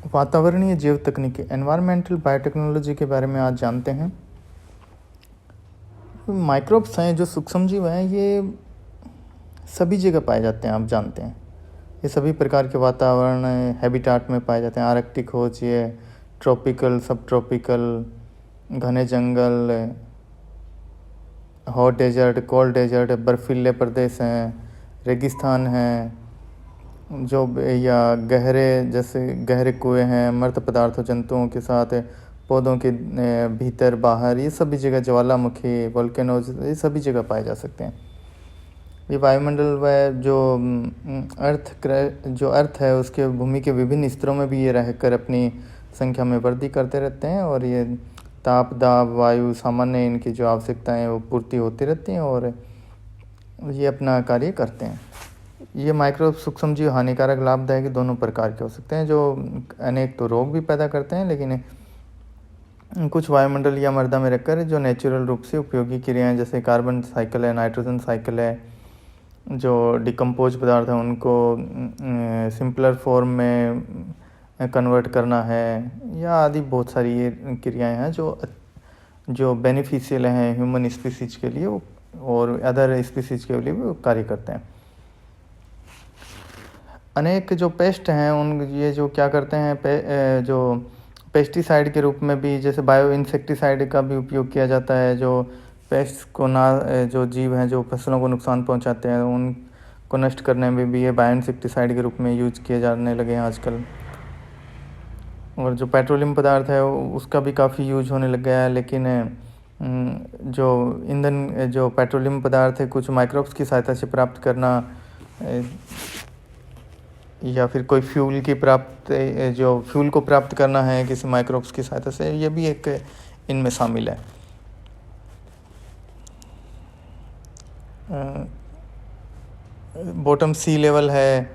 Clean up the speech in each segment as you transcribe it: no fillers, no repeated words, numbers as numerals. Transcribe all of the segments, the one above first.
वातावरणीय जैव तकनीकी एनवायरमेंटल बायोटेक्नोलॉजी के बारे में आज जानते हैं। माइक्रोब्स हैं जो सूक्ष्मजीव हैं, ये सभी जगह पाए जाते हैं, आप जानते हैं। ये सभी प्रकार के वातावरण हैबिटाट में पाए जाते हैं। आर्कटिक हो चाहिए, ट्रॉपिकल, सब ट्रॉपिकल, घने जंगल, हॉट डेजर्ट, कोल्ड डेजर्ट, बर्फीले प्रदेश हैं, रेगिस्तान हैं, जो या गहरे जैसे गहरे कुएं हैं, मृत पदार्थों जंतुओं के साथ, पौधों के भीतर बाहर, ये सभी जगह ज्वालामुखी, वोल्केनोज, ये सभी जगह पाए जा सकते हैं। ये वायुमंडल व जो अर्थ है उसके भूमि के विभिन्न स्तरों में भी ये रहकर अपनी संख्या में वृद्धि करते रहते हैं, और ये ताप, दाब, वायु, सामान्य इनकी जो आवश्यकताएं वो पूर्ति होती रहती हैं और ये अपना कार्य करते हैं। ये माइक्रोब सूक्ष्मजीव हानिकारक, लाभदायक दोनों प्रकार के हो सकते हैं, जो अनेक तो रोग भी पैदा करते हैं, लेकिन कुछ वायुमंडल या मृदा में रखकर जो नेचुरल रूप से उपयोगी क्रियाएं जैसे कार्बन साइकिल है, नाइट्रोजन साइकिल है, जो डिकम्पोज पदार्थ हैं उनको सिंपलर फॉर्म में कन्वर्ट करना है, या आदि बहुत सारी ये क्रियाएँ हैं जो बेनिफिशियल हैं ह्यूमन स्पीसीज के लिए और अदर स्पीसीज के लिए भी कार्य करते हैं। अनेक जो पेस्ट हैं ये जो क्या करते हैं, जो पेस्टिसाइड के रूप में भी, जैसे बायो इंसेक्टिसाइड का भी उपयोग किया जाता है, जो पेस्ट को जो जीव हैं जो फसलों को नुकसान पहुंचाते हैं उनको नष्ट करने में भी ये बायो इंसेक्टिसाइड के रूप में यूज किए जाने लगे हैं आजकल। और जो पेट्रोलियम पदार्थ है उसका भी काफ़ी यूज होने लग गया है, लेकिन जो ईंधन, जो पेट्रोलियम पदार्थ है कुछ माइक्रोब्स की सहायता से प्राप्त करना, या फिर कोई फ्यूल को प्राप्त करना है किसी माइक्रोब्स की सहायता से, ये भी एक इनमें शामिल है। बॉटम सी लेवल है,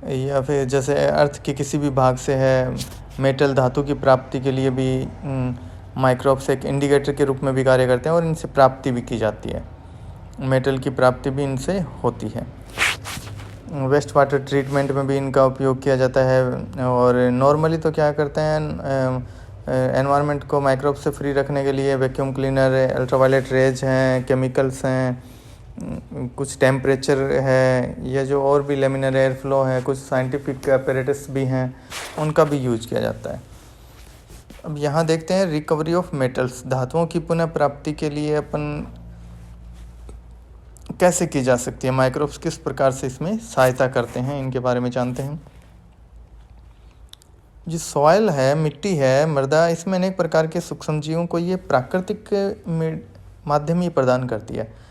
या फिर जैसे अर्थ के किसी भी भाग से है, मेटल धातु की प्राप्ति के लिए भी माइक्रोब्स एक इंडिकेटर के रूप में भी कार्य करते हैं और इनसे प्राप्ति भी की जाती है। मेटल की प्राप्ति भी इनसे होती है। वेस्ट वाटर ट्रीटमेंट में भी इनका उपयोग किया जाता है। और नॉर्मली तो क्या करते हैं, एनवायरनमेंट को माइक्रोब से फ्री रखने के लिए वैक्यूम क्लीनर, अल्ट्रावायलेट रेज हैं, केमिकल्स हैं, कुछ टेम्परेचर है, या जो और भी लेमिनर एयर फ्लो है, कुछ साइंटिफिक अपैरेटस भी हैं, उनका भी यूज किया जाता है। अब यहाँ देखते हैं रिकवरी ऑफ मेटल्स, धातुओं की पुनः प्राप्ति के लिए अपन कैसे की जा सकती है, माइक्रोब्स किस प्रकार से इसमें सहायता करते हैं, इनके बारे में जानते हैं। जो सॉइल है, मिट्टी है, मृदा, इसमें अनेक प्रकार के सूक्ष्मजीवों को ये प्राकृतिक माध्यम ही प्रदान करती है।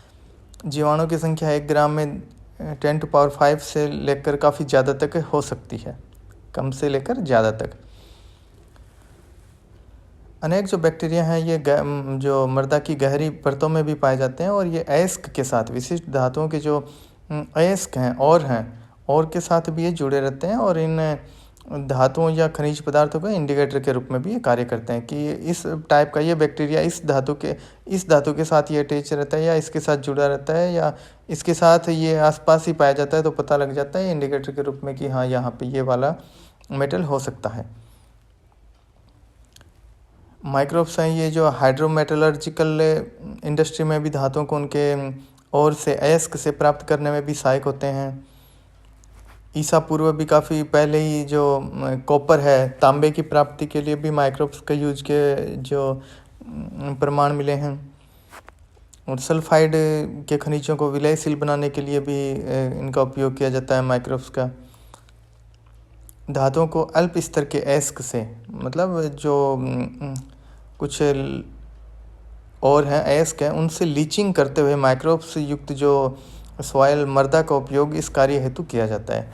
जीवाणु की संख्या 1 ग्राम में 10⁵ से लेकर काफ़ी ज़्यादा तक हो सकती है, कम से लेकर ज़्यादा तक। अनेक जो बैक्टीरिया हैं ये जो मृदा की गहरी परतों में भी पाए जाते हैं, और ये अयस्क के साथ, विशिष्ट धातुओं के जो अयस्क हैं और के साथ भी ये जुड़े रहते हैं, और इन धातुओं या खनिज पदार्थों का इंडिकेटर के रूप में भी ये कार्य करते हैं कि इस टाइप का ये बैक्टीरिया इस धातु के साथ ये अटैच रहता है, या इसके साथ जुड़ा रहता है, या इसके साथ ये आसपास ही पाया जाता है, तो पता लग जाता है इंडिकेटर के रूप में कि हाँ यहाँ पे ये वाला मेटल हो सकता है। माइक्रोब्स हैं ये जो हाइड्रोमेटलर्जिकल इंडस्ट्री में भी धातुओं को उनके और से अयस्क से प्राप्त करने में भी सहायक होते हैं। ईसा पूर्व भी काफ़ी पहले ही जो कॉपर है, तांबे की प्राप्ति के लिए भी माइक्रोब्स का यूज के जो प्रमाण मिले हैं। और सल्फाइड के खनिजों को विलयशील बनाने के लिए भी इनका उपयोग किया जाता है माइक्रोब्स का। धातुओं को अल्प स्तर के अयस्क से, मतलब जो कुछ और हैं अयस्क हैं, उनसे लीचिंग करते हुए माइक्रोब्स युक्त जो सॉइल, मृदा का उपयोग इस कार्य हेतु किया जाता है।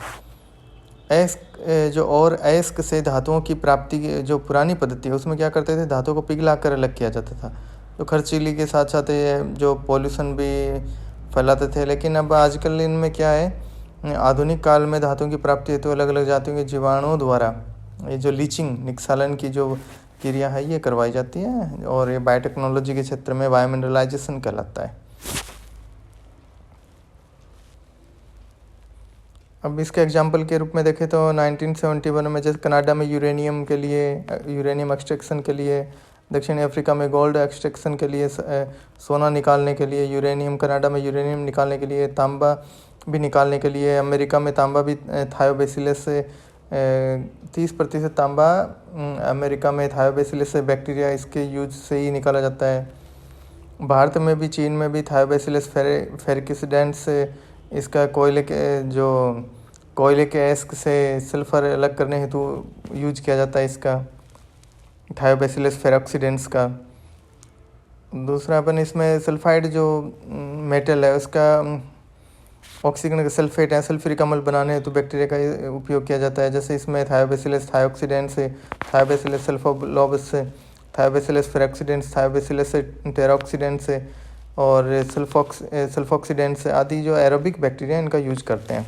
अयस्क से धातुओं की प्राप्ति की जो पुरानी पद्धति है उसमें क्या करते थे, धातुओं को पिघला कर अलग किया जाता था, तो खर्चीली के साथ साथ जो पॉल्यूशन भी फैलाते थे। लेकिन अब आजकल इनमें क्या है, आधुनिक काल में धातुओं की प्राप्ति हेतु अलग अलग जातियों के जीवाणुओं द्वारा ये जो लीचिंग, निक्षालन की जो क्रिया है ये करवाई जाती है, और ये बायोटेक्नोलॉजी के क्षेत्र में बायोमिनरलाइजेशन कहलाता है। अब इसके एग्जांपल के रूप में देखें तो 1971 में जैसे कनाडा में यूरेनियम के लिए, यूरेनियम एक्सट्रैक्शन के लिए, दक्षिण अफ्रीका में गोल्ड एक्सट्रैक्शन के लिए, सोना निकालने के लिए, यूरेनियम, कनाडा में यूरेनियम निकालने के लिए, तांबा भी निकालने के लिए, अमेरिका में तांबा भी थायोबैसिलस से 30% तांबा अमेरिका में थायोबैसिलस से बैक्टीरिया इसके यूज से ही निकाला जाता है। भारत में भी, चीन में भी थायोबैसिलस फेरिकिसिडेंस से इसका कोयले के एस्क से सल्फर अलग करने हेतु यूज किया जाता है इसका, थायोबैसिलस फेरोक्सिडेंस का। दूसरा अपन इसमें सल्फाइड जो मेटल है उसका ऑक्सीजन का सल्फेट है, सल्फ्यूरिक अम्ल बनाने हेतु बैक्टीरिया का उपयोग किया जाता है। जैसे इसमें थायोबैसिलस थायोक्सीडेंस से, थायोबैसिलस सल्फोलोबस से, थायोबैसिलस फेरोक्सिडेंस, थायोबैसिलस टेरोक्सीडेंस से और सल्फोक्सीडेंस आदि जो एरोबिक बैक्टीरिया इनका यूज करते हैं।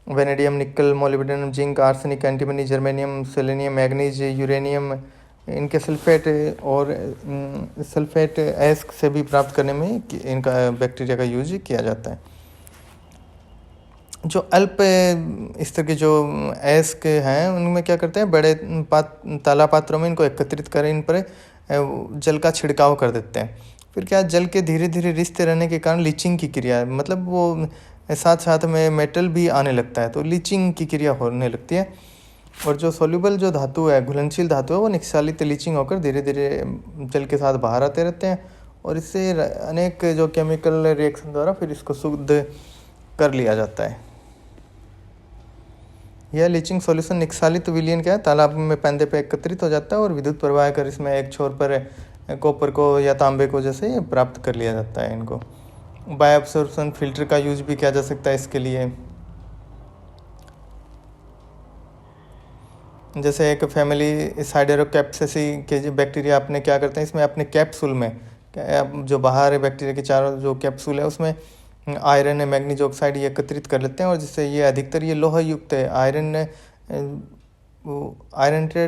वेनेडियम, निकल, molybdenum, zinc, arsenic, antimony, germanium, selenium, manganese, uranium, इनके सल्फेट और सल्फेट एस्क से भी प्राप्त करने में इनका बैक्टीरिया का यूज किया जाता है। जो अल्प स्तर के जो एस्क हैं उनमें क्या करते हैं, बड़े ताला पात्रों में इनको एकत्रित कर इन पर जल का छिड़काव कर देते हैं। फिर क्या, जल के धीरे धीरे रिश्ते रहने के कारण लीचिंग की क्रिया, मतलब वो साथ साथ में मेटल भी आने लगता है, तो लीचिंग की क्रिया होने लगती है। और जो सोल्यूबल जो धातु है, घुलनशील धातु है, वो निक्षालित लीचिंग होकर धीरे धीरे जल के साथ बाहर आते रहते हैं और इससे अनेक जो केमिकल रिएक्शन द्वारा फिर इसको शुद्ध कर लिया जाता है। यह लीचिंग सॉल्यूशन निक्षालित विलयन क्या है, तालाब में पैंदे पे एकत्रित हो जाता है और विद्युत प्रवाह कर इसमें एक छोर पर कॉपर को या तांबे को जैसे प्राप्त कर लिया जाता है। इनको बायोअब्सॉर्प्शन फिल्टर का यूज भी किया जा सकता है इसके लिए। जैसे एक फैमिली साइडेरोकैप्सिसी के जो बैक्टीरिया अपने क्या करते हैं, इसमें अपने कैप्सूल में जो बाहर है बैक्टीरिया के चारों जो कैप्सूल है उसमें आयरन है, मैग्नीज ऑक्साइड ये एकत्रित कर लेते हैं और जिससे ये अधिकतर ये लोहा युक्त है, आयरन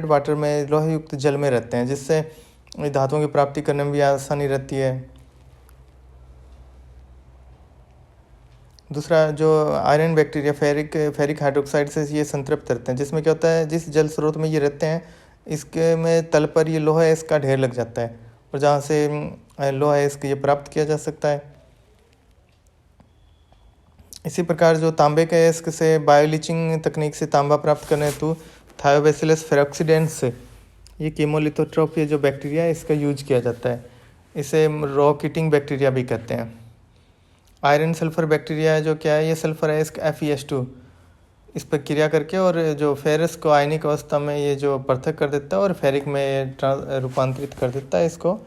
वाटर में लोहा युक्त जल में रहते हैं, जिससे धातुओं की प्राप्ति करने में भी आसानी रहती है। दूसरा जो आयरन बैक्टीरिया फेरिक हाइड्रोक्साइड से ये संतृप्त रहते हैं, जिसमें क्या होता है, जिस जल स्रोत में ये रहते हैं इसके में तल पर ये लोहा इसका ढेर लग जाता है और जहाँ से लोहा इसका ये प्राप्त किया जा सकता है। इसी प्रकार जो तांबे के एस्क से बायोलीचिंग तकनीक से तांबा प्राप्त करने हेतु थायोबैसिलस फेरोक्सिडेंस से ये कीमोलिथोट्रोपी जो बैक्टीरिया है इसका यूज किया जाता है। इसे रॉक ईटिंग बैक्टीरिया भी कहते हैं। आयरन सल्फर बैक्टीरिया है जो क्या है, ये सल्फर है इसका FeS2 इस पर क्रिया करके और जो फेरस को आयनिक अवस्था में ये जो पृथक कर देता है और फेरिक में रूपांतरित कर देता है इसको।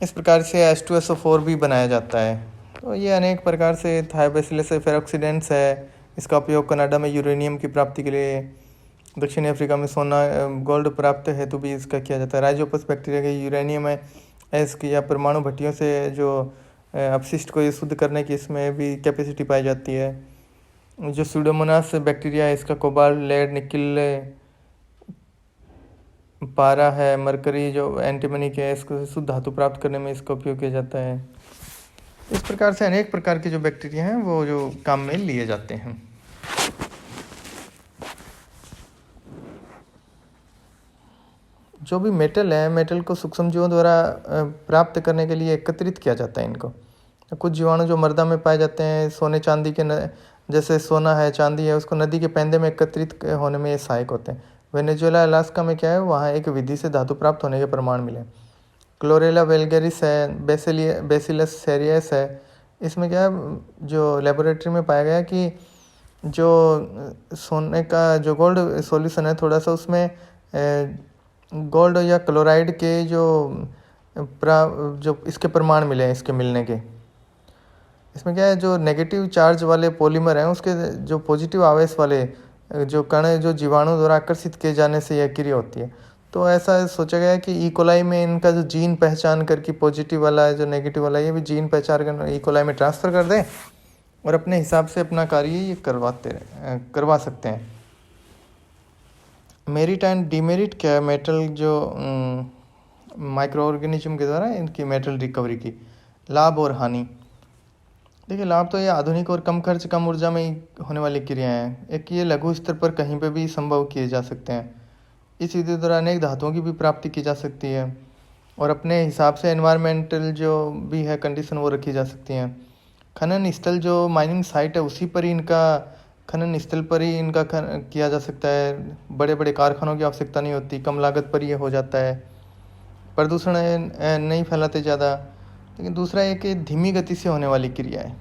इस प्रकार से H2SO4 भी बनाया जाता है। तो ये अनेक प्रकार से थायोबैसिलस फेरोक्सिडेंस है, इसका उपयोग कनाडा में यूरेनियम की प्राप्ति के लिए, दक्षिण अफ्रीका में सोना गोल्ड प्राप्त हेतु भी इसका किया जाता है। राइजोपस बैक्टीरिया के यूरेनियम है इसकी या परमाणु भट्टियों से जो अपशिष्ट को ये शुद्ध करने की इसमें भी कैपेसिटी पाई जाती है। जो स्यूडोमोनास बैक्टीरिया है इसका कोबाल्ट, लेड, निकिल, पारा है, मरकरी जो एंटीमनी के इसको शुद्ध धातु प्राप्त करने में इसका उपयोग किया जाता है। इस प्रकार से अनेक प्रकार के जो बैक्टीरिया हैं वो जो काम में लिए जाते हैं। जो भी मेटल है, मेटल को सूक्ष्मजीवों द्वारा प्राप्त करने के लिए एकत्रित किया जाता है इनको। कुछ जीवाणु जो मृदा में पाए जाते हैं, सोने चांदी के जैसे सोना है, चांदी है, उसको नदी के पैंदे में एकत्रित होने में ये सहायक होते हैं। वेनेजुएला, अलास्का में क्या है, वहाँ एक विधि से धातु प्राप्त होने के प्रमाण मिले। क्लोरेला वेलगेरिस है, बेसिलस सेरियस है, इसमें क्या है, जो लेबोरेटरी में पाया गया कि जो सोने का जो गोल्ड सॉल्यूशन है थोड़ा सा उसमें गोल्ड या क्लोराइड के जो इसके प्रमाण मिले हैं इसके मिलने के। इसमें क्या है, जो नेगेटिव चार्ज वाले पॉलीमर हैं उसके जो पॉजिटिव आवेश वाले जो कण जो जीवाणु द्वारा आकर्षित किए जाने से यह क्रिया होती है। तो ऐसा सोचा गया है कि ई-कोलाई में इनका जो जीन पहचान करके पॉजिटिव वाला है जो नेगेटिव वाला है ये भी जीन पहचान कर ई-कोलाई में ट्रांसफ़र कर दें और अपने हिसाब से अपना कार्य ये करवा सकते हैं। मेरिट एंड डीमेरिट क्या है, मेटल जो माइक्रो ऑर्गेनिज्म के द्वारा इनकी मेटल रिकवरी की लाभ और हानि। देखिए, लाभ तो ये आधुनिक और कम खर्च कम ऊर्जा में ही होने वाली क्रियाएं हैं। एक ये लघु स्तर पर कहीं पे भी संभव किए जा सकते हैं। इस विधि द्वारा अनेक धातुओं की भी प्राप्ति की जा सकती है और अपने हिसाब से एनवायरमेंटल जो भी है कंडीशन वो रखी जा सकती हैं। खनन स्थल जो माइनिंग साइट है उसी पर ही इनका खनन स्थल पर ही इनका किया जा सकता है। बड़े बड़े कारखानों की आवश्यकता नहीं होती, कम लागत पर ये हो जाता है। प्रदूषण नहीं फैलाते ज़्यादा। लेकिन दूसरा एक धीमी गति से होने वाली क्रिया है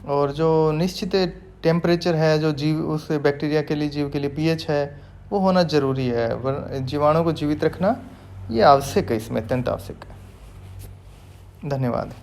और जो निश्चित टेम्परेचर है, जो जीव उस बैक्टीरिया के लिए, जीव के लिए पीएच है वो होना ज़रूरी है। जीवाणु को जीवित रखना ये आवश्यक है, इसमें अत्यंत आवश्यक है। धन्यवाद।